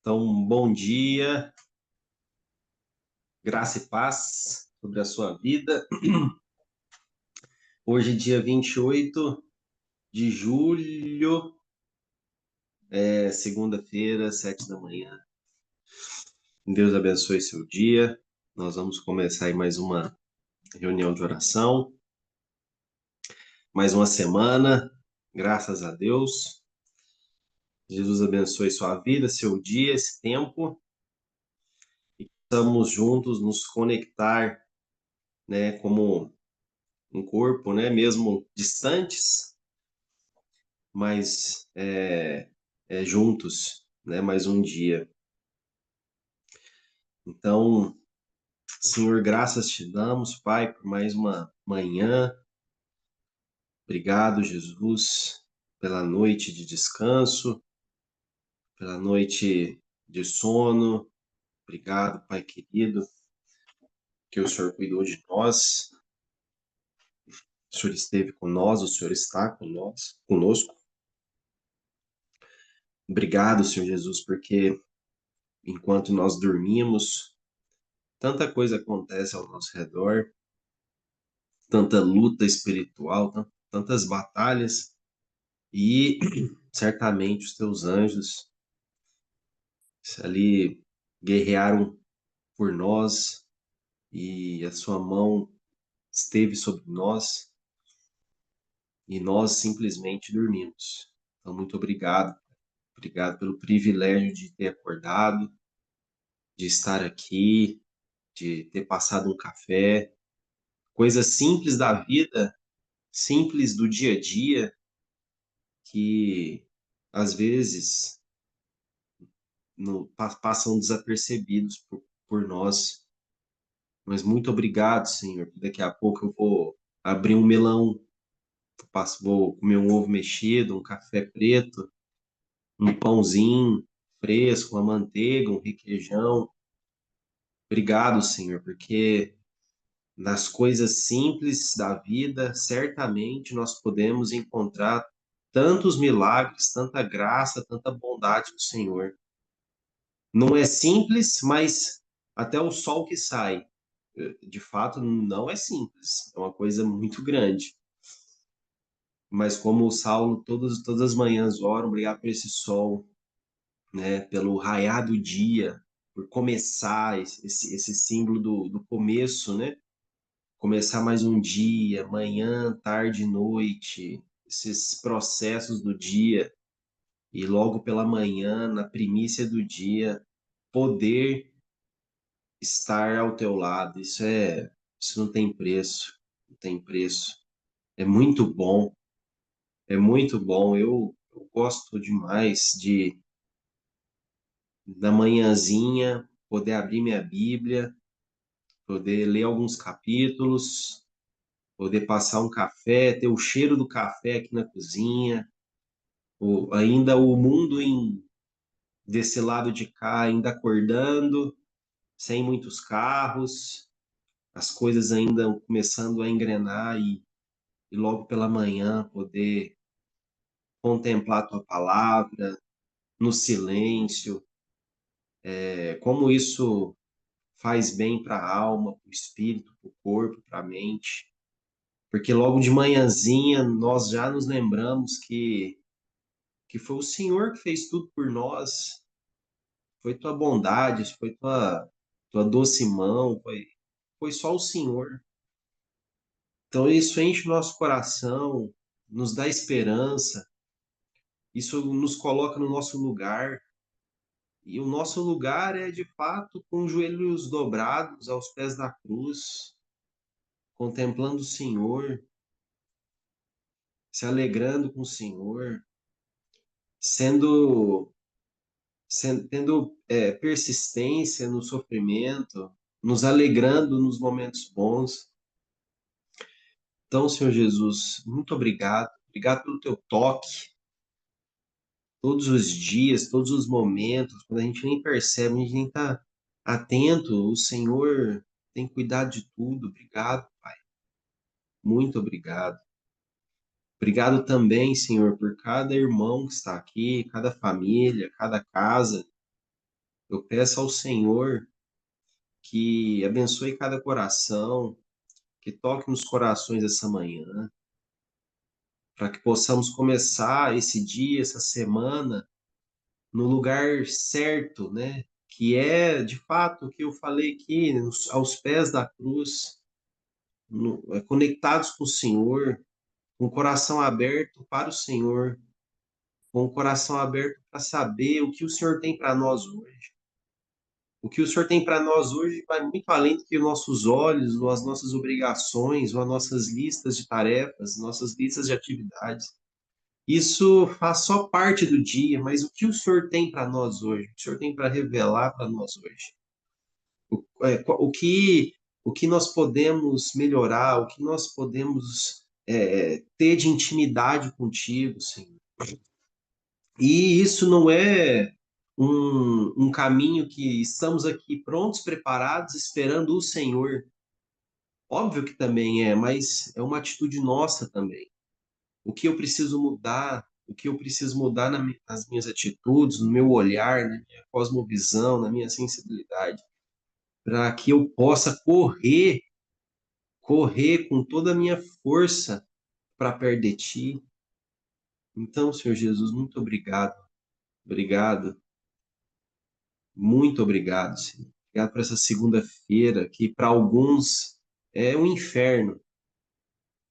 Então, bom dia, graça e paz sobre a sua vida. Hoje, dia 28 de julho, segunda-feira, 7 da manhã. Deus abençoe seu dia. Nós vamos começar aí mais uma reunião de oração, mais uma semana, graças a Deus. Jesus abençoe sua vida, seu dia, esse tempo. E estamos juntos nos conectar, né, como um corpo, né, mesmo distantes, mas juntos, né? Mais um dia. Então, Senhor, graças te damos, Pai, por mais uma manhã. Obrigado, Jesus, pela noite de descanso, pela noite de sono. Obrigado, Pai querido, que o Senhor cuidou de nós. O Senhor esteve com nós, o Senhor está conosco. Obrigado, Senhor Jesus, porque enquanto nós dormimos, tanta coisa acontece ao nosso redor, tanta luta espiritual, tantas batalhas, e certamente os teus anjos ali guerrearam por nós e a sua mão esteve sobre nós e nós simplesmente dormimos. Então, muito obrigado. Obrigado pelo privilégio de ter acordado, de estar aqui, de ter passado um café, coisas simples da vida, simples do dia a dia, que às vezes passam desapercebidos por nós. Mas muito obrigado, Senhor. Daqui a pouco eu vou abrir um melão, vou comer um ovo mexido, um café preto, um pãozinho fresco, uma manteiga, um requeijão. Obrigado, Senhor, porque nas coisas simples da vida, certamente nós podemos encontrar tantos milagres, tanta graça, tanta bondade do Senhor. Não é simples, mas até o sol que sai, de fato, não é simples. É uma coisa muito grande. Mas como o Saulo, todas as manhãs ora, obrigado por esse sol, né? Pelo raiar do dia, por começar esse símbolo do começo, né? Começar mais um dia, manhã, tarde, noite, esses processos do dia. E logo pela manhã, na primícia do dia, poder estar ao teu lado, isso não tem preço, não tem preço. É muito bom, é muito bom. Eu gosto demais de da manhãzinha poder abrir minha Bíblia, poder ler alguns capítulos, poder passar um café, ter o cheiro do café aqui na cozinha, ainda o mundo desse lado de cá ainda acordando, sem muitos carros, as coisas ainda começando a engrenar e logo pela manhã poder contemplar a tua palavra no silêncio, como isso faz bem para a alma, para o espírito, para o corpo, para a mente, porque logo de manhãzinha nós já nos lembramos que foi o Senhor que fez tudo por nós, foi tua bondade, foi tua doce mão, foi só o Senhor. Então isso enche o nosso coração, nos dá esperança, isso nos coloca no nosso lugar. E o nosso lugar é, de fato, com os joelhos dobrados aos pés da cruz, contemplando o Senhor, se alegrando com o Senhor, sendo, tendo persistência no sofrimento, nos alegrando nos momentos bons. Então, Senhor Jesus, muito obrigado. Obrigado pelo teu toque, todos os dias, todos os momentos, quando a gente nem percebe, a gente nem está atento, o Senhor tem cuidado de tudo. Obrigado, Pai. Muito obrigado. Obrigado também, Senhor, por cada irmão que está aqui, cada família, cada casa, Eu peço ao Senhor que abençoe cada coração, que toque nos corações essa manhã, para que possamos começar esse dia, essa semana, no lugar certo, né? Que é, de fato, o que eu falei aqui, aos pés da cruz, conectados com o Senhor, com o coração aberto para o Senhor, com o coração aberto para saber o que o Senhor tem para nós hoje. O que o Senhor tem para nós hoje vai muito além do que os nossos olhos, ou as nossas obrigações, ou as nossas listas de tarefas, nossas listas de atividades. Isso faz só parte do dia, mas o que o Senhor tem para nós hoje? O que o Senhor tem para revelar para nós hoje? O que nós podemos melhorar? O que nós podemos ter de intimidade contigo, Senhor? E isso não é um caminho que estamos aqui prontos, preparados, esperando o Senhor. Óbvio que também é, mas é uma atitude nossa também. O que eu preciso mudar, o que eu preciso mudar nas minhas atitudes, no meu olhar, na minha cosmovisão, na minha sensibilidade, para que eu possa correr com toda a minha força para perto de ti. Então, Senhor Jesus, muito obrigado, obrigado, muito obrigado, Senhor. Obrigado por essa segunda-feira, que para alguns é um inferno,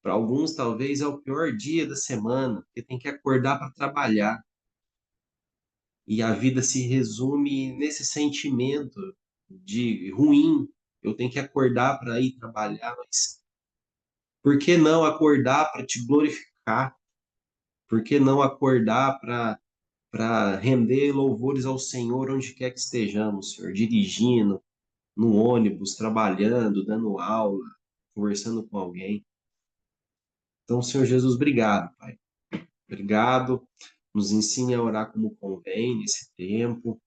para alguns talvez é o pior dia da semana, porque tem que acordar para trabalhar. E a vida se resume nesse sentimento de ruim. Eu tenho que acordar para ir trabalhar, mas por que não acordar para te glorificar? Por que não acordar para render louvores ao Senhor onde quer que estejamos, Senhor? Dirigindo, no ônibus, trabalhando, dando aula, conversando com alguém. Então, Senhor Jesus, obrigado, Pai. Obrigado. Nos ensine a orar como convém nesse tempo.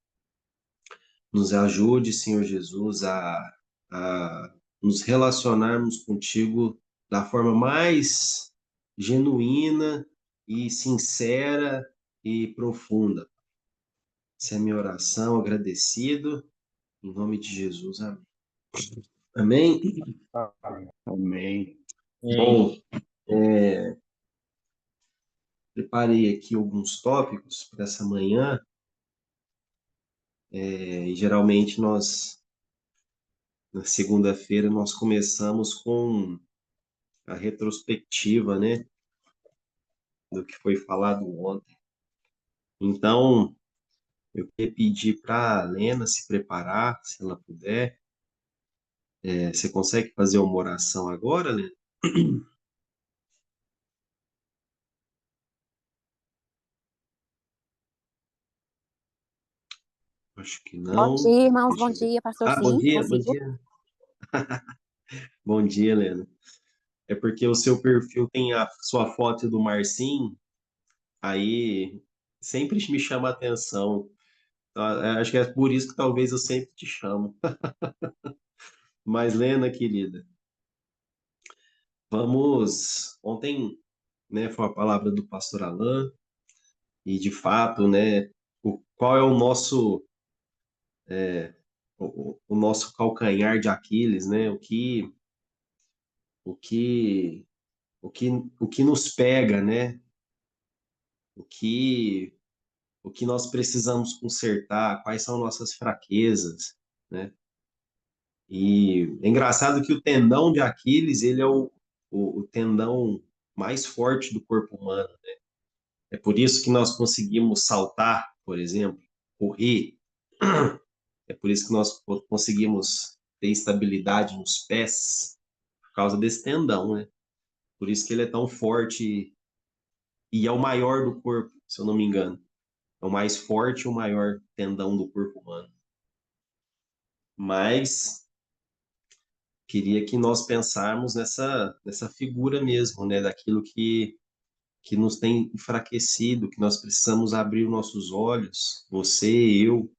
Nos ajude, Senhor Jesus, a nos relacionarmos contigo da forma mais genuína e sincera e profunda. Essa é a minha oração, agradecido, em nome de Jesus. Amém. Amém? Amém. Bom, preparei aqui alguns tópicos para essa manhã, e geralmente na segunda-feira, nós começamos com a retrospectiva, né, do que foi falado ontem. Então, eu queria pedir para a Lena se preparar, se ela puder. Você consegue fazer uma oração agora, Lena? Acho que Bom não. dia, irmãos. Deixa Bom eu ver. dia, pastor. Ah, bom Sim, dia, bom consigo. dia. Bom dia, Lena. É porque o seu perfil tem a sua foto do Marcinho, aí sempre me chama a atenção. Acho que é por isso que talvez eu sempre te chamo. Mas, Lena, querida, vamos. Ontem, né, foi a palavra do pastor Alain, e de fato, né, qual é o nosso calcanhar de Aquiles, né? O que, o que, o que nos pega, né? O que, o que nós precisamos consertar, quais são nossas fraquezas, né? E é engraçado que o tendão de Aquiles, ele é o tendão mais forte do corpo humano. É por isso que nós conseguimos saltar, por exemplo, correr. É por isso que nós conseguimos ter estabilidade nos pés, por causa desse tendão, né? Por isso que ele é tão forte e é o maior do corpo, se eu não me engano. É o mais forte e o maior tendão do corpo humano. Mas queria que nós pensarmos nessa figura mesmo, né? Daquilo que nos tem enfraquecido, que nós precisamos abrir os nossos olhos, você, eu,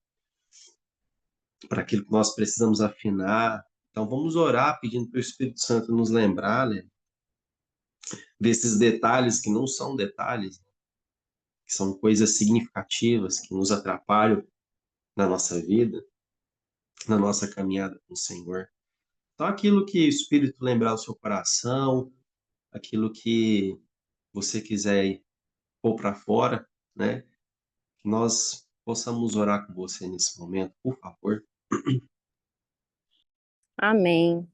para aquilo que nós precisamos afinar. Então vamos orar pedindo para o Espírito Santo nos lembrar, né, desses detalhes que não são detalhes, que são coisas significativas, que nos atrapalham na nossa vida, na nossa caminhada com o Senhor. Então, aquilo que o Espírito lembrar o seu coração, aquilo que você quiser pôr para fora, né? Que nós possamos orar com você nesse momento, por favor. Amém.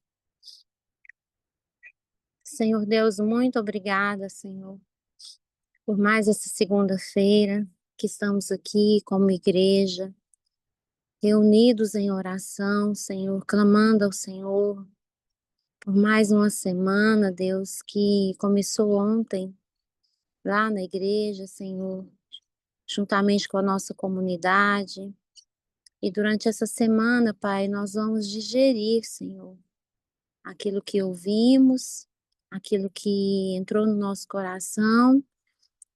Senhor Deus, muito obrigada, Senhor, por mais essa segunda-feira que estamos aqui como igreja, reunidos em oração, Senhor, clamando ao Senhor por mais uma semana, Deus, que começou ontem lá na igreja, Senhor, juntamente com a nossa comunidade. E durante essa semana, Pai, nós vamos digerir, Senhor, aquilo que ouvimos, aquilo que entrou no nosso coração,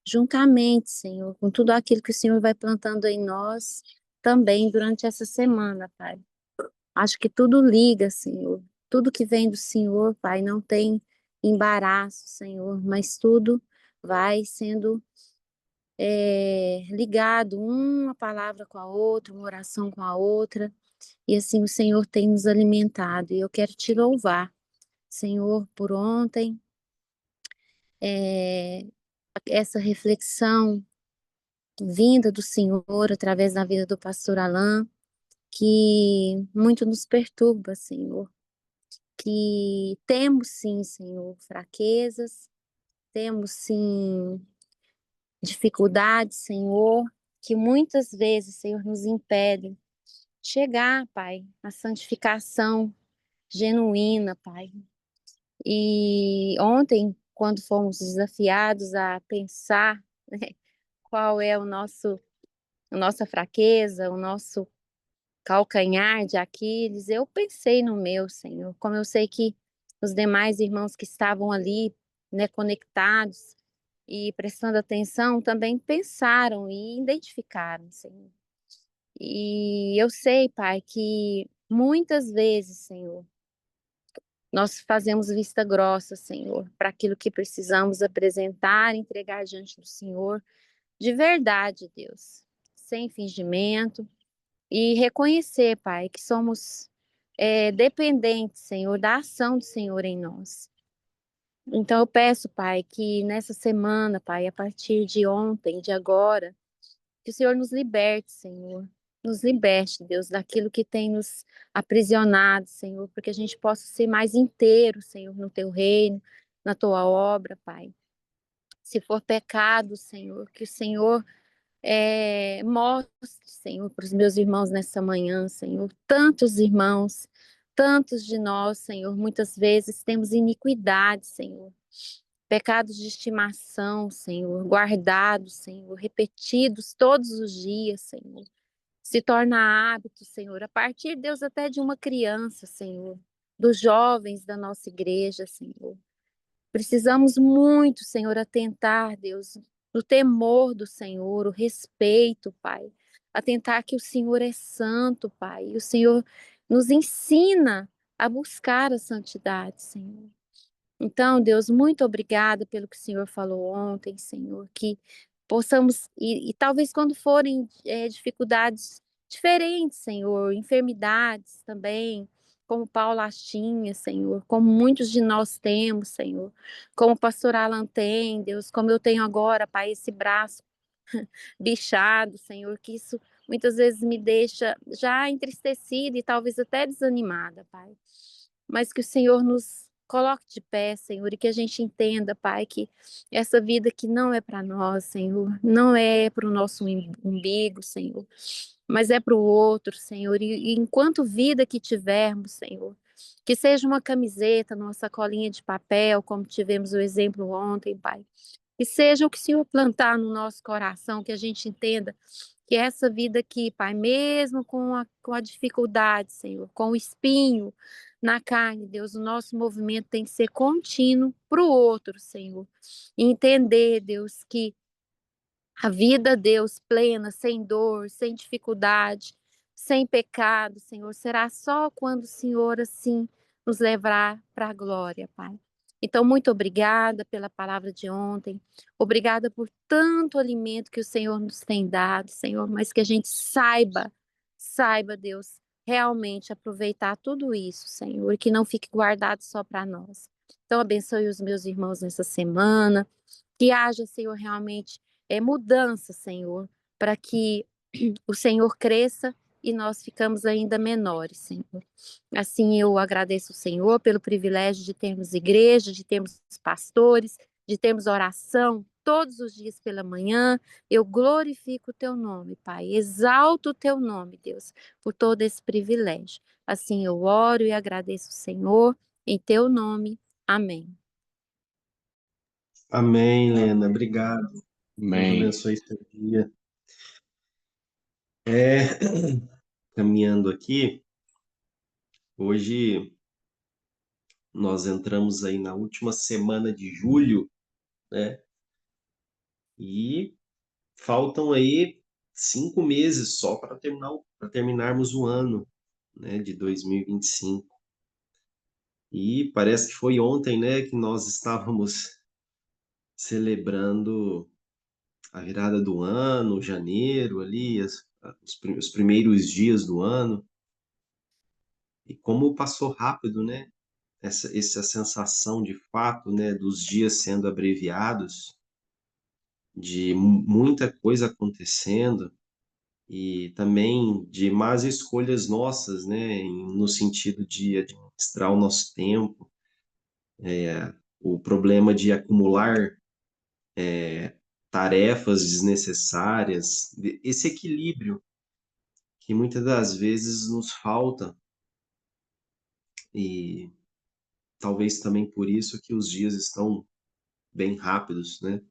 juntamente, Senhor, com tudo aquilo que o Senhor vai plantando em nós também durante essa semana, Pai. Acho que tudo liga, Senhor. Tudo que vem do Senhor, Pai, não tem embaraço, Senhor, mas tudo vai sendo ligado, uma palavra com a outra, uma oração com a outra, e assim o Senhor tem nos alimentado, e eu quero te louvar, Senhor, por ontem, é, essa reflexão vinda do Senhor através da vida do pastor Alain, que muito nos perturba, Senhor, que temos sim, Senhor, fraquezas, temos sim dificuldades, Senhor, que muitas vezes, Senhor, nos impedem chegar, Pai, à santificação genuína, Pai. E ontem, quando fomos desafiados a pensar, né, qual é a nossa fraqueza, o nosso calcanhar de Aquiles, eu pensei no meu, Senhor, como eu sei que os demais irmãos que estavam ali, né, conectados e prestando atenção, também pensaram e identificaram, Senhor. E eu sei, Pai, que muitas vezes, Senhor, nós fazemos vista grossa, Senhor, para aquilo que precisamos apresentar, entregar diante do Senhor, de verdade, Deus, sem fingimento, e reconhecer, Pai, que somos dependentes, Senhor, da ação do Senhor em nós. Então eu peço, Pai, que nessa semana, Pai, a partir de ontem, de agora, que o Senhor nos liberte, Senhor. Nos liberte, Deus, daquilo que tem nos aprisionado, Senhor, porque a gente possa ser mais inteiro, Senhor, no teu reino, na tua obra, Pai. Se for pecado, Senhor, que o Senhor mostre, Senhor, para os meus irmãos nessa manhã, Senhor. Tantos irmãos, tantos de nós, Senhor, muitas vezes temos iniquidade, Senhor. Pecados de estimação, Senhor, guardados, Senhor, repetidos todos os dias, Senhor. Se torna hábito, Senhor, a partir, Deus, até de uma criança, Senhor, dos jovens da nossa igreja, Senhor. Precisamos muito, Senhor, atentar, Deus, no temor do Senhor, o respeito, Pai. Atentar que o Senhor é santo, Pai. E o Senhor nos ensina a buscar a santidade, Senhor. Então, Deus, muito obrigada pelo que o Senhor falou ontem, Senhor, que possamos, e talvez quando forem dificuldades diferentes, Senhor, enfermidades também, como Paulo as tinha, Senhor, como muitos de nós temos, Senhor, como o pastor Alan tem, Deus, como eu tenho agora, Pai, esse braço bichado, Senhor, que isso muitas vezes me deixa já entristecida e talvez até desanimada, Pai. Mas que o Senhor nos coloque de pé, Senhor, e que a gente entenda, Pai, que essa vida que não é para nós, Senhor, não é para o nosso umbigo, Senhor, mas é para o outro, Senhor. E enquanto vida que tivermos, Senhor, que seja uma camiseta, uma sacolinha de papel, como tivemos o exemplo ontem, Pai. Que seja o que o Senhor plantar no nosso coração, que a gente entenda que essa vida aqui, Pai, mesmo com a dificuldade, Senhor, com o espinho na carne, Deus, o nosso movimento tem que ser contínuo para o outro, Senhor. E entender, Deus, que a vida, Deus, plena, sem dor, sem dificuldade, sem pecado, Senhor, será só quando o Senhor, assim, nos levar para a glória, Pai. Então, muito obrigada pela palavra de ontem. Obrigada por tanto alimento que o Senhor nos tem dado, Senhor, mas que a gente saiba saiba, Deus, realmente aproveitar tudo isso, Senhor, e que não fique guardado só para nós. Então, abençoe os meus irmãos nessa semana, que haja, Senhor, realmente mudança, Senhor, para que o Senhor cresça e nós ficamos ainda menores, Senhor. Assim, eu agradeço o Senhor pelo privilégio de termos igreja, de termos pastores, de termos oração todos os dias pela manhã. Eu glorifico o teu nome, Pai. Exalto o teu nome, Deus, por todo esse privilégio. Assim eu oro e agradeço o Senhor em teu nome. Amém. Amém, Lena. Obrigado. Deus Amém. abençoe seu dia. É, caminhando aqui, hoje nós entramos aí na última semana de julho, né? E faltam aí 5 meses só para terminarmos o ano, né, de 2025. E parece que foi ontem, né, que nós estávamos celebrando a virada do ano, janeiro ali, os primeiros dias do ano. E como passou rápido, né? Essa sensação de fato, né, dos dias sendo abreviados, de muita coisa acontecendo e também de más escolhas nossas, né, no sentido de administrar o nosso tempo, o problema de acumular tarefas desnecessárias, esse equilíbrio que muitas das vezes nos falta e talvez também por isso que os dias estão bem rápidos, né?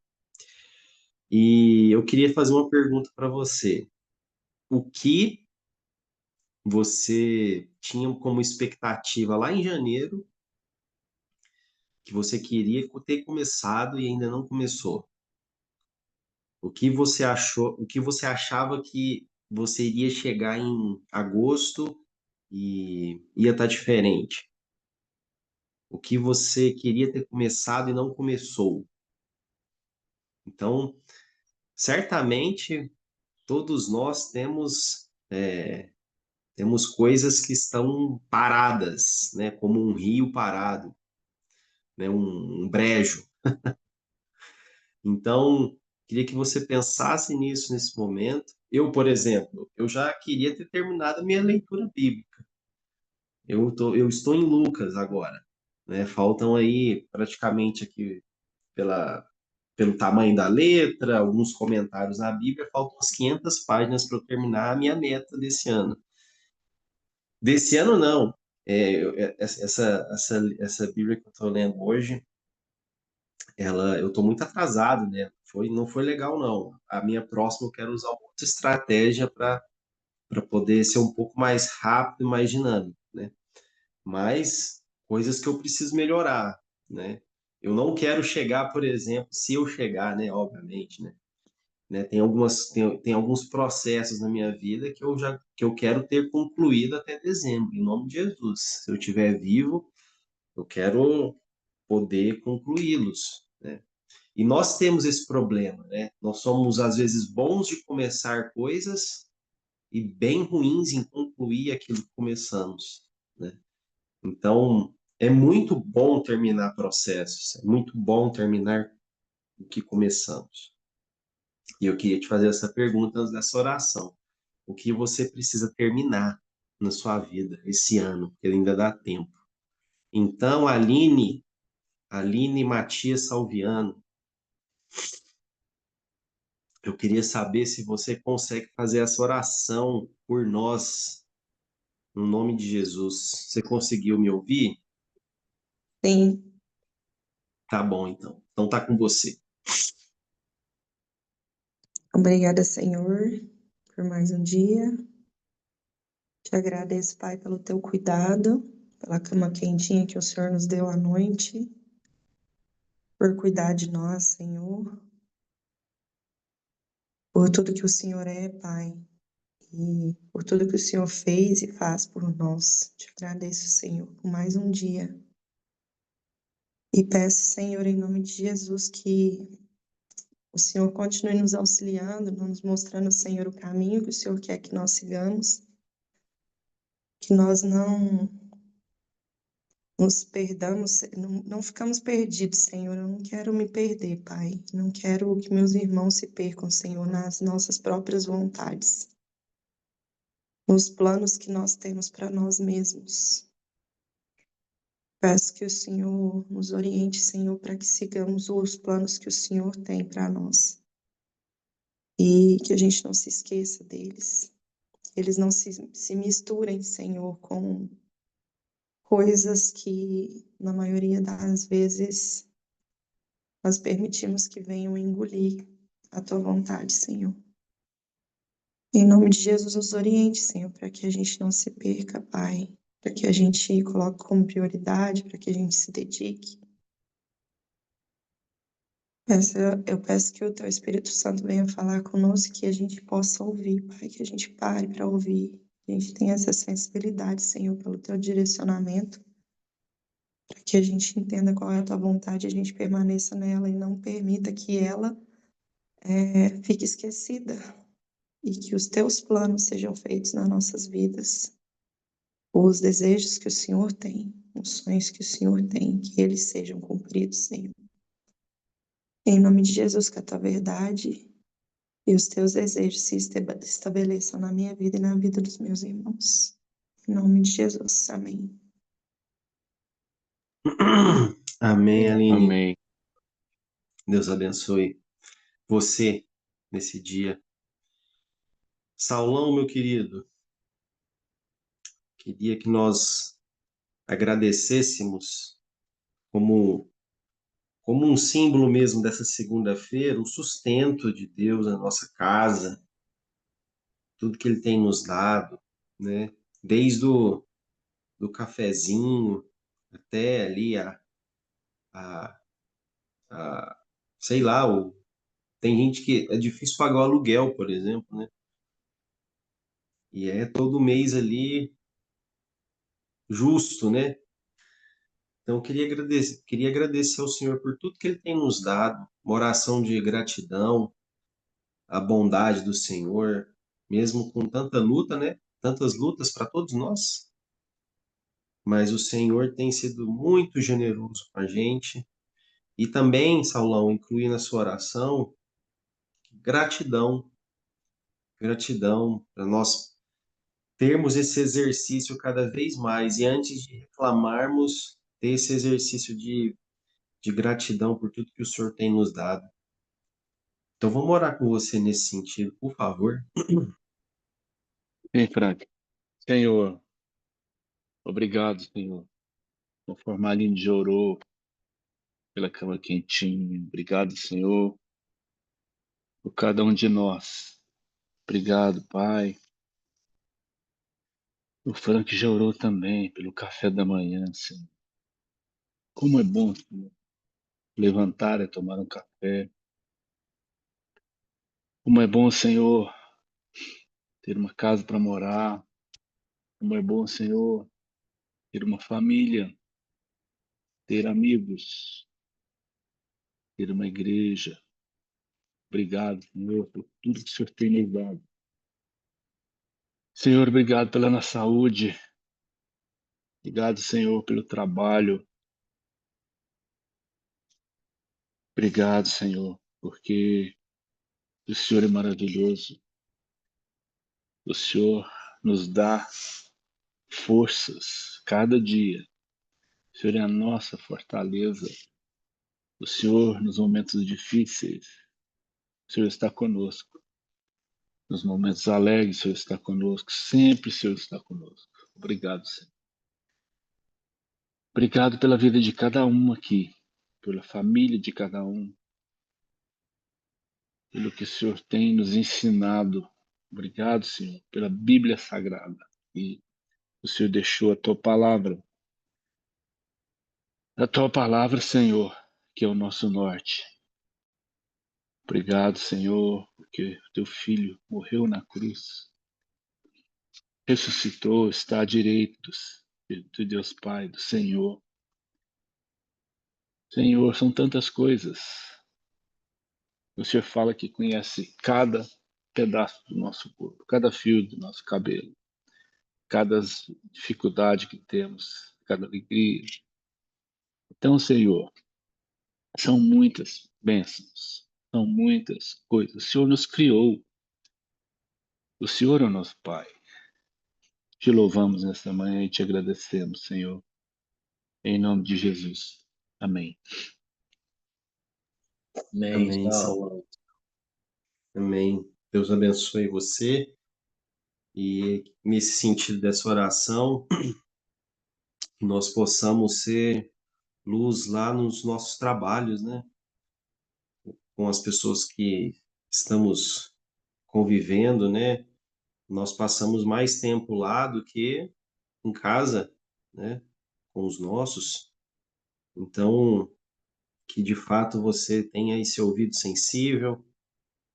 E eu queria fazer uma pergunta para você. O que você tinha como expectativa lá em janeiro que você queria ter começado e ainda não começou? O que você achou, o que você achava que você iria chegar em agosto e ia estar diferente? O que você queria ter começado e não começou? Então, certamente todos nós temos coisas que estão paradas, né, como um rio parado, né, um brejo. Então, queria que você pensasse nisso nesse momento. Eu, por exemplo, eu já queria ter terminado a minha leitura bíblica. Eu estou em Lucas agora, né? Faltam aí praticamente aqui pelo tamanho da letra, alguns comentários na Bíblia, faltam umas 500 páginas para eu terminar a minha meta desse ano. Desse ano, não. Essa Bíblia que eu estou lendo hoje, eu estou muito atrasado, né? Não foi legal, não. A minha próxima eu quero usar outra estratégia para poder ser um pouco mais rápido e mais dinâmico, né? Mas coisas que eu preciso melhorar, né? Eu não quero chegar, por exemplo, se eu chegar, né? Obviamente, né? Tem alguns processos na minha vida que eu quero ter concluído até dezembro, em nome de Jesus. Se eu estiver vivo, eu quero poder concluí-los, né? E nós temos esse problema, né? Nós somos, às vezes, bons de começar coisas e bem ruins em concluir aquilo que começamos, né? Então, é muito bom terminar processos, é muito bom terminar o que começamos. E eu queria te fazer essa pergunta antes dessa oração. O que você precisa terminar na sua vida esse ano, porque ainda dá tempo. Então, Aline Matias Salviano, eu queria saber se você consegue fazer essa oração por nós, no nome de Jesus. Você conseguiu me ouvir? Sim, Tá bom, então. Então tá com você. obrigada, Senhor, por mais um dia. Te agradeço, Pai, pelo teu cuidado, pela cama quentinha que o Senhor nos deu à noite, por cuidar de nós, Senhor, por tudo que o Senhor é, Pai, e por tudo que o Senhor fez e faz por nós. Te agradeço, Senhor, por mais um dia. E peço, Senhor, em nome de Jesus, que o Senhor continue nos auxiliando, nos mostrando, Senhor, o caminho que o Senhor quer que nós sigamos. que nós não nos perdamos, não ficamos perdidos, Senhor. Eu não quero me perder, Pai. Não quero que meus irmãos se percam, Senhor, nas nossas próprias vontades, nos planos que nós temos para nós mesmos. Peço que o Senhor nos oriente, Senhor, para que sigamos os planos que o Senhor tem para nós. E que a gente não se esqueça deles. Eles não se misturem, Senhor, com coisas que, na maioria das vezes, nós permitimos que venham engolir a tua vontade, Senhor. Em nome de Jesus, nos oriente, Senhor, para que a gente não se perca, Pai, para que a gente coloque como prioridade, para que a gente se dedique. Eu peço que o teu Espírito Santo venha falar conosco, que a gente possa ouvir, Pai, que a gente pare para ouvir, que a gente tenha essa sensibilidade, Senhor, pelo teu direcionamento, para que a gente entenda qual é a tua vontade, a gente permaneça nela e não permita que ela fique esquecida e que os teus planos sejam feitos nas nossas vidas, os desejos que o Senhor tem, os sonhos que o Senhor tem, que eles sejam cumpridos, Senhor. Em nome de Jesus, que a tua verdade e os teus desejos se estabeleçam na minha vida e na vida dos meus irmãos. Em nome de Jesus, amém. Amém, Aline. Amém. Deus abençoe você nesse dia. Saulão, meu querido, queria que nós agradecêssemos como um símbolo mesmo dessa segunda-feira, o sustento de Deus na nossa casa, tudo que Ele tem nos dado, né? Desde do cafezinho até ali a, a sei lá, tem gente que é difícil pagar o aluguel, por exemplo, né? E é todo mês ali justo, né? Então, eu queria agradecer ao Senhor por tudo que Ele tem nos dado, uma oração de gratidão, a bondade do Senhor, mesmo com tanta luta, né? Tantas lutas para todos nós, mas o Senhor tem sido muito generoso com a gente. E também, Saulão, incluir na sua oração gratidão, gratidão para nós termos esse exercício cada vez mais e antes de reclamarmos, ter esse exercício de gratidão por tudo que o Senhor tem nos dado. Então, vamos orar com você nesse sentido, por favor. Bem, Frank. Senhor, obrigado, Senhor. Conforme a Aline já orou pela cama quentinha. Obrigado, Senhor, por cada um de nós. Obrigado, Pai. O Frank já orou também pelo café da manhã, Senhor. Como é bom, Senhor, levantar e tomar um café. Como é bom, Senhor, ter uma casa para morar. Como é bom, Senhor, ter uma família, ter amigos, ter uma igreja. Obrigado, Senhor, por tudo que o Senhor tem nos dado. Senhor, obrigado pela nossa saúde. Obrigado, Senhor, pelo trabalho. Obrigado, Senhor, porque o Senhor é maravilhoso. O Senhor nos dá forças cada dia. O Senhor é a nossa fortaleza. O Senhor, nos momentos difíceis, o Senhor está conosco. Nos momentos alegres, o Senhor está conosco. Sempre o Senhor está conosco. Obrigado, Senhor. Obrigado pela vida de cada um aqui, pela família de cada um, pelo que o Senhor tem nos ensinado. Obrigado, Senhor, pela Bíblia Sagrada. E o Senhor deixou a tua palavra. A tua palavra, Senhor, que é o nosso norte. Obrigado, Senhor, porque o teu filho morreu na cruz, ressuscitou, está à direita do Deus Pai, do Senhor. Senhor, são tantas coisas. O Senhor fala que conhece cada pedaço do nosso corpo, cada fio do nosso cabelo, cada dificuldade que temos, cada alegria. Então, Senhor, são muitas bênçãos, são muitas coisas. O Senhor nos criou, o Senhor é o nosso Pai. Te louvamos nesta manhã e te agradecemos, Senhor, em nome de Jesus. Amém. Amém, Amém, Saulo. Saulo. Amém. Deus abençoe você. E nesse sentido dessa oração, que nós possamos ser luz lá nos nossos trabalhos, né? Com as pessoas que estamos convivendo, né? Nós passamos mais tempo lá do que em casa, né? Com os nossos. Então, que de fato você tenha esse ouvido sensível,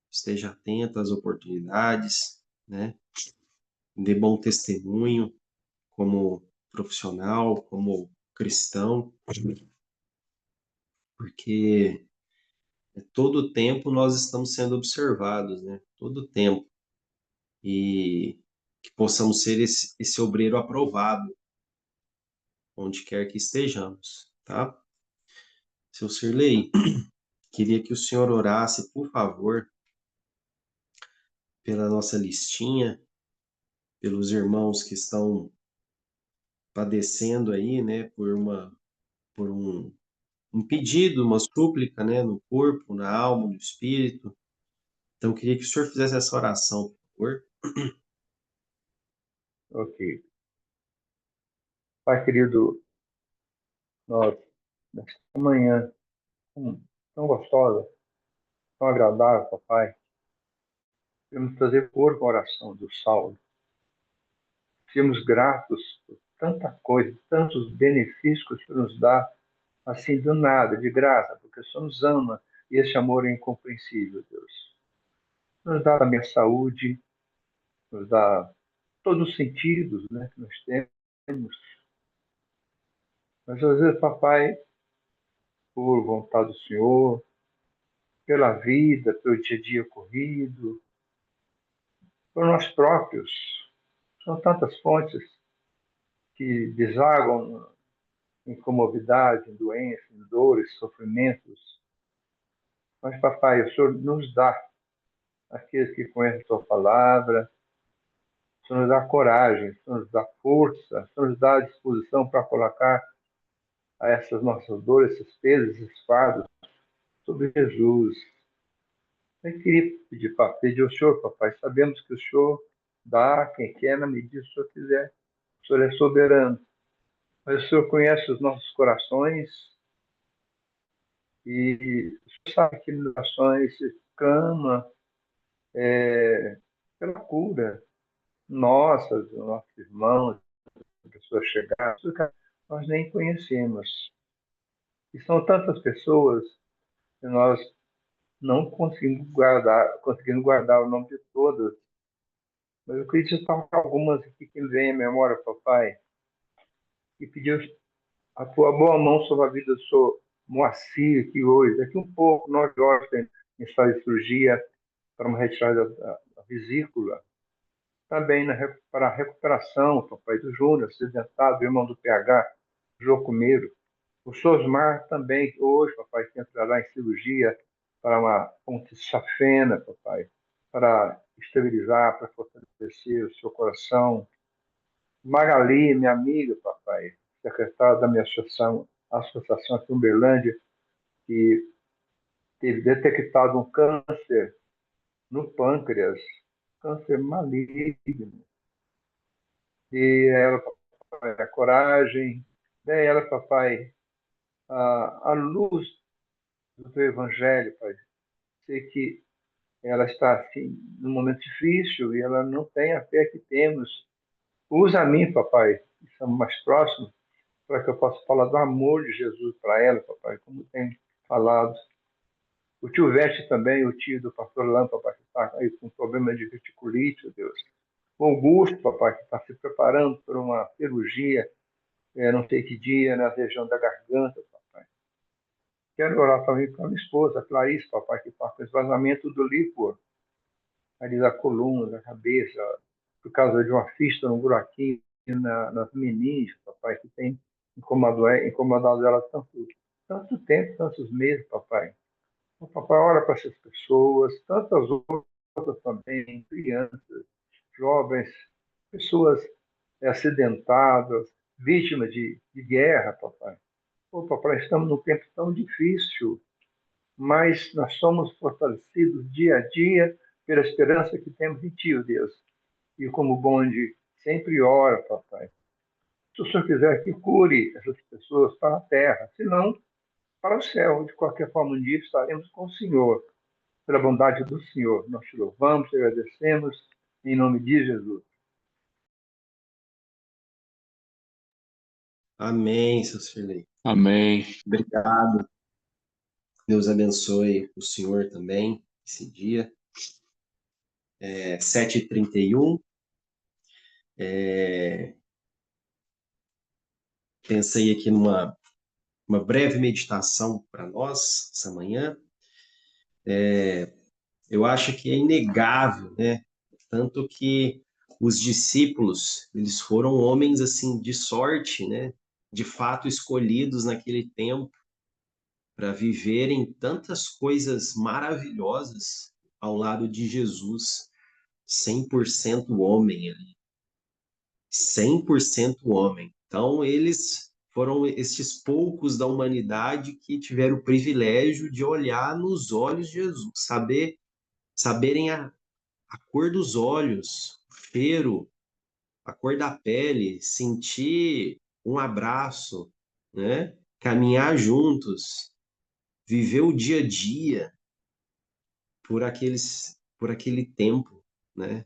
esteja atento às oportunidades, né? Dê bom testemunho como profissional, como cristão, porque todo o tempo nós estamos sendo observados, né? Todo o tempo. E que possamos ser esse obreiro aprovado, onde quer que estejamos, tá? Seu Sirlei, queria que o senhor orasse, por favor, pela nossa listinha, pelos irmãos que estão padecendo aí, né, por um pedido, uma súplica, né, no corpo, na alma, no espírito. Então, eu queria que o senhor fizesse essa oração, por favor. Ok. Pai querido, nós, nesta manhã tão gostosa, tão agradável, papai, queremos trazer por oração do Saulo. Sermos gratos por tanta coisa, tantos benefícios que o Senhor nos dá, assim do nada, de graça, porque o Senhor nos ama e esse amor é incompreensível, Deus. Nos dá também a saúde, nos dá todos os sentidos, né, que nós temos. Mas às vezes, papai, por vontade do Senhor, pela vida, pelo dia a dia corrido, por nós próprios, são tantas fontes que desaguam em comorbidade, em doenças, em dores, sofrimentos. Mas, papai, o Senhor nos dá, aqueles que conhecem a tua palavra, o Senhor nos dá coragem, o Senhor nos dá força, o Senhor nos dá a disposição para colocar a essas nossas dores, esses pesos, esses fardos sobre Jesus. Eu queria pedir ao Senhor, papai, sabemos que o Senhor dá a quem quer na medida que o Senhor quiser. O Senhor é soberano. Mas o Senhor conhece os nossos corações e o Senhor sabe que nas orações se clama pela cura nossas, dos nossos irmãos, pessoas chegadas, que nós nem conhecemos. E são tantas pessoas que nós não conseguimos guardar o nome de todas. Mas eu queria citar algumas aqui que me vêm à memória, papai, e pedir a tua boa mão sobre a vida do senhor Moacir aqui hoje. Daqui um pouco, nós horas em sala de cirurgia para uma retirada da vesícula. Também para a recuperação, papai, do Júnior, acidentado, irmão do PH, Jocumeiro. O Sosmar também, hoje, papai, que entrará em cirurgia para uma ponte safena, papai, para estabilizar, para fortalecer o seu coração. Magali, minha amiga, papai, secretária da minha associação aqui em Uberlândia, que teve detectado um câncer no pâncreas, câncer maligno. E ela, papai, a coragem, daí ela, papai, a luz do teu evangelho, pai. Sei que ela está assim num momento difícil e ela não tem a fé que temos. Usa a mim, papai, que estamos mais próximos, para que eu possa falar do amor de Jesus para ela, papai, como tem falado. O tio Veste também, o tio do pastor Lã, papai, que está aí com problema de verticulite, meu Deus. O Augusto, papai, que está se preparando para uma cirurgia, não sei que dia, na região da garganta, papai. Quero orar também para minha esposa, Clarice, papai, que está com esvazamento do líquor, ali da coluna, da cabeça, por causa de uma fista no buraquinho nas meninas, papai, que tem incomodado ela tanto tempo, tantos meses, papai. O papai ora para essas pessoas, tantas outras também, crianças, jovens, pessoas acidentadas, vítimas de guerra, papai. Pô, papai, estamos num tempo tão difícil, mas nós somos fortalecidos dia a dia pela esperança que temos em Ti, ó Deus. E como bonde, sempre ora, papai. Se o Senhor quiser que cure essas pessoas para a terra, se não, para o céu. De qualquer forma, um dia estaremos com o Senhor. Pela bondade do Senhor, nós te louvamos, te agradecemos, em nome de Jesus. Amém, seu Cirlei. Amém. Obrigado. Deus abençoe o senhor também, esse dia. 7h31. Pensei aqui numa breve meditação para nós, essa manhã. Eu acho que é inegável, né? Tanto que os discípulos, eles foram homens, assim, de sorte, né? De fato escolhidos naquele tempo para viverem tantas coisas maravilhosas ao lado de Jesus, 100% homem ali, 100% homem. Então, eles foram esses poucos da humanidade que tiveram o privilégio de olhar nos olhos de Jesus, saberem a cor dos olhos, o cheiro, a cor da pele, sentir um abraço, né? Caminhar juntos, viver o dia a dia por aquele tempo, né?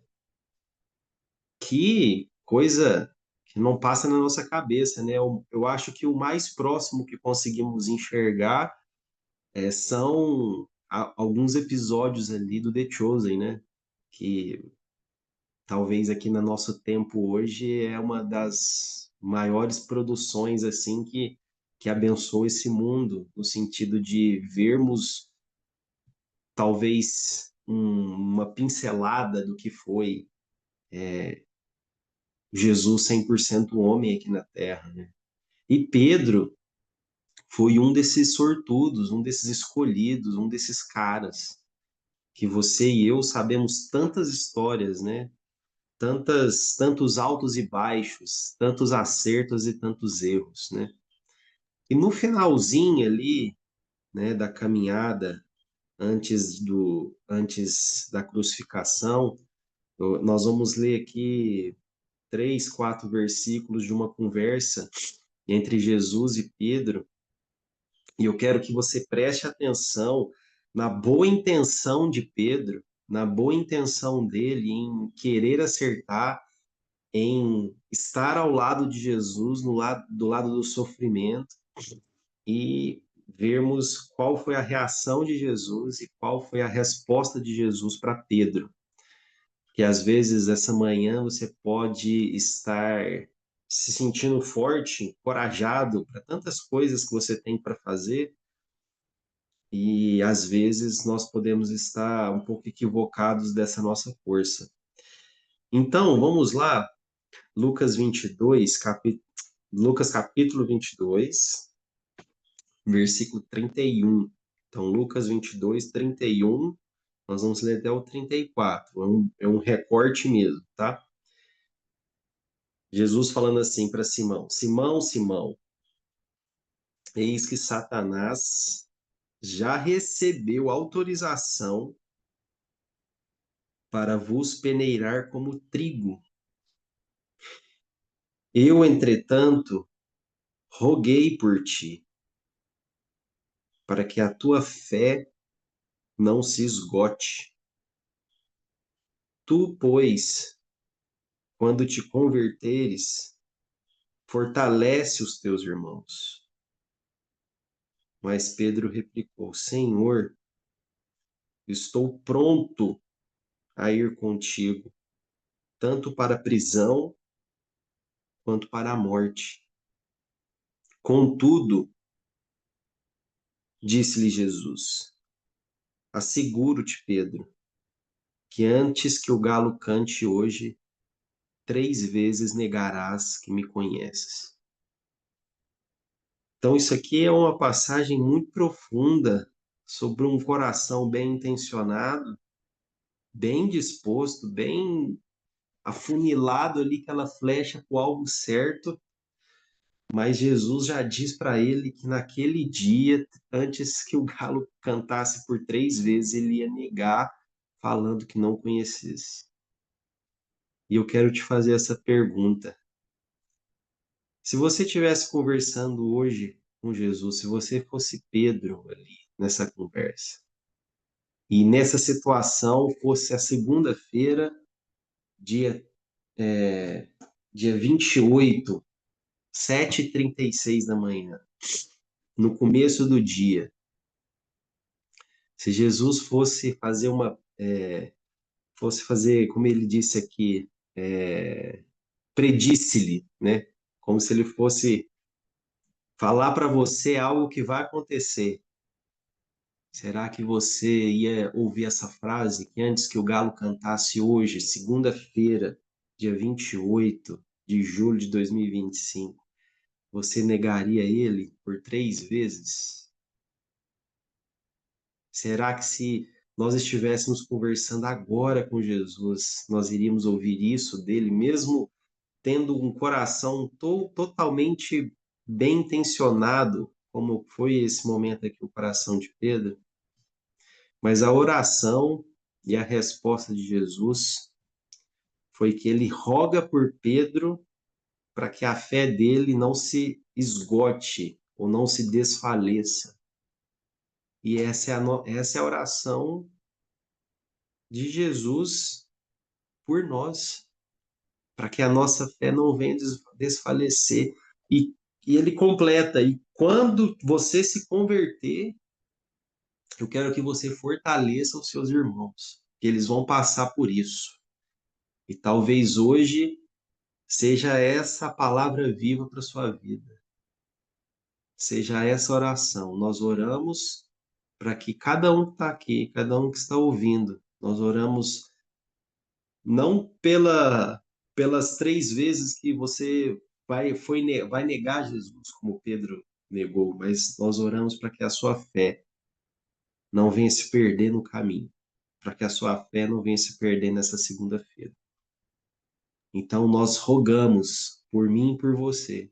Que coisa que não passa na nossa cabeça, né? Eu acho que o mais próximo que conseguimos enxergar são alguns episódios ali do The Chosen, né? Que talvez aqui no nosso tempo hoje é uma das maiores produções assim que abençoa esse mundo, no sentido de vermos talvez uma pincelada do que foi Jesus 100% homem aqui na Terra, né? E Pedro foi um desses sortudos, um desses escolhidos, um desses caras que você e eu sabemos tantas histórias, né? Tantos altos e baixos, tantos acertos e tantos erros, né? E no finalzinho ali, né, da caminhada antes da crucificação, nós vamos ler aqui 3, 4 versículos de uma conversa entre Jesus e Pedro, e eu quero que você preste atenção na boa intenção de Pedro, na boa intenção dele em querer acertar, em estar ao lado de Jesus, do lado do sofrimento, e vermos qual foi a reação de Jesus e qual foi a resposta de Jesus para Pedro. Que às vezes essa manhã você pode estar se sentindo forte, corajado para tantas coisas que você tem para fazer, e às vezes nós podemos estar um pouco equivocados dessa nossa força. Então, vamos lá, Lucas 22, Lucas capítulo 22, versículo 31. Então, Lucas 22, 31, nós vamos ler até o 34. É um recorte mesmo, tá? Jesus falando assim para Simão: Simão, Simão, eis que Satanás já recebeu autorização para vos peneirar como trigo. Eu, entretanto, roguei por ti, para que a tua fé não se esgote. Tu, pois, quando te converteres, fortalece os teus irmãos. Mas Pedro replicou: Senhor, estou pronto a ir contigo, tanto para a prisão quanto para a morte. Contudo, disse-lhe Jesus: asseguro-te, Pedro, que antes que o galo cante hoje, 3 vezes negarás que me conheces. Então, isso aqui é uma passagem muito profunda sobre um coração bem intencionado, bem disposto, bem afunilado ali, aquela flecha para o alvo certo. Mas Jesus já diz para ele que naquele dia, antes que o galo cantasse por 3 vezes, ele ia negar, falando que não conhecesse. E eu quero te fazer essa pergunta. Se você estivesse conversando hoje com Jesus, se você fosse Pedro ali nessa conversa, e nessa situação fosse a segunda-feira, dia, dia 28, 7h36 da manhã, no começo do dia, se Jesus fosse fazer, como ele disse aqui, predisse-lhe, né? Como se ele fosse falar para você algo que vai acontecer. Será que você ia ouvir essa frase que antes que o galo cantasse hoje, segunda-feira, dia 28 de julho de 2025, você negaria ele por 3 vezes? Será que se nós estivéssemos conversando agora com Jesus, nós iríamos ouvir isso dele, mesmo tendo um coração totalmente bem intencionado, como foi esse momento aqui, o coração de Pedro? Mas a oração e a resposta de Jesus foi que ele roga por Pedro para que a fé dele não se esgote ou não se desfaleça. E essa é a oração de Jesus por nós, para que a nossa fé não venha desfalecer. E ele completa, e quando você se converter, eu quero que você fortaleça os seus irmãos, que eles vão passar por isso. E talvez hoje seja essa a palavra viva para a sua vida. Seja essa oração. Nós oramos para que cada um que está aqui, cada um que está ouvindo, nós oramos não pelas 3 vezes que você vai negar Jesus, como Pedro negou, mas nós oramos para que a sua fé não venha se perder no caminho, para que a sua fé não venha se perder nessa segunda-feira. Então nós rogamos por mim e por você,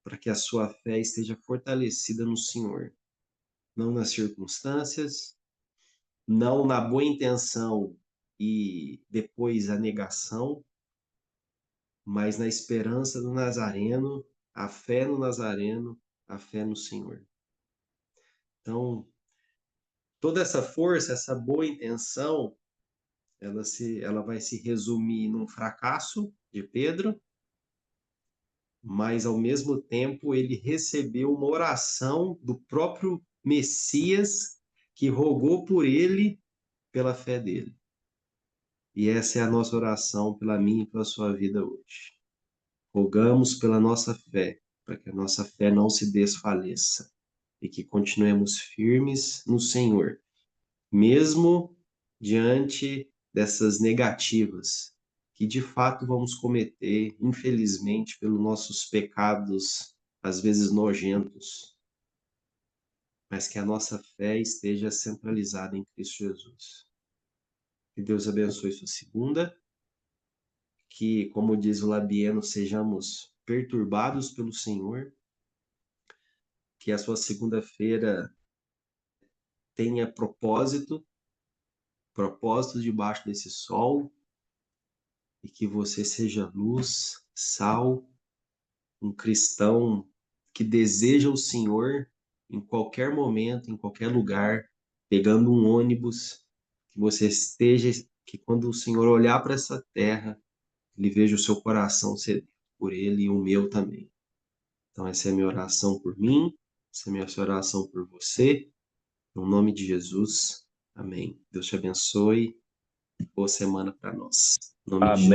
para que a sua fé esteja fortalecida no Senhor, não nas circunstâncias, não na boa intenção e depois a negação, mas na esperança do Nazareno, a fé no Nazareno, a fé no Senhor. Então, toda essa força, essa boa intenção, ela vai se resumir num fracasso de Pedro, mas ao mesmo tempo ele recebeu uma oração do próprio Messias que rogou por ele pela fé dele. E essa é a nossa oração pela minha e pela sua vida hoje. Rogamos pela nossa fé, para que a nossa fé não se desfaleça e que continuemos firmes no Senhor, mesmo diante dessas negativas que de fato vamos cometer, infelizmente, pelos nossos pecados, às vezes nojentos, mas que a nossa fé esteja centralizada em Cristo Jesus. Que Deus abençoe sua segunda, que, como diz o Labieno, sejamos perturbados pelo Senhor, que a sua segunda-feira tenha propósito debaixo desse sol, e que você seja luz, sal, um cristão que deseja o Senhor em qualquer momento, em qualquer lugar, pegando um ônibus, que você esteja, que quando o Senhor olhar para essa terra, ele veja o seu coração sedento por ele e o meu também. Então essa é a minha oração por mim, essa é a minha oração por você, no nome de Jesus. Amém. Deus te abençoe. Boa semana para nós. Em nome de Amém. Jesus.